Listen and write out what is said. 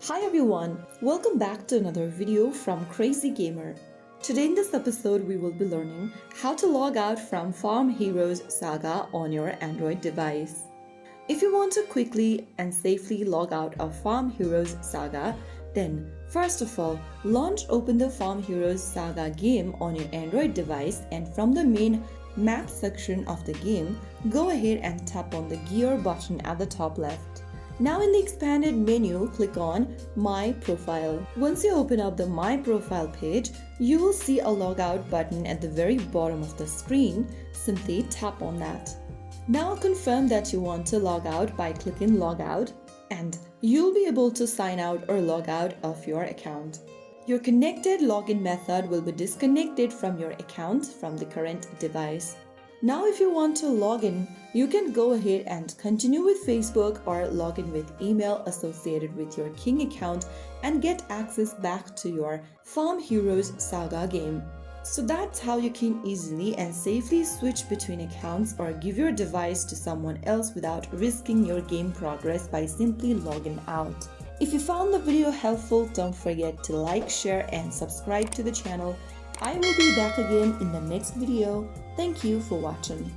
Hi everyone, welcome back to another video from Crazy Gamer. Today in this episode we will be learning how to log out from Farm Heroes Saga on your Android device. If you want to quickly and safely log out of Farm Heroes Saga, then first of all, open the Farm Heroes Saga game on your Android device, and from the main map section of the game, go ahead and tap on the gear button at the top left. Now in the expanded menu, click on My Profile. Once you open up the My Profile page, you will see a logout button at the very bottom of the screen. Simply tap on that. Now confirm that you want to log out by clicking Logout, and you'll be able to sign out or log out of your account. Your connected login method will be disconnected from your account from the current device. Now if you want to log in, you can go ahead and continue with Facebook or log in with email associated with your King account and get access back to your Farm Heroes Saga game. So that's how you can easily and safely switch between accounts or give your device to someone else without risking your game progress by simply logging out. If you found the video helpful, don't forget to like, share and subscribe to the channel. I will be back again in the next video. Thank you for watching.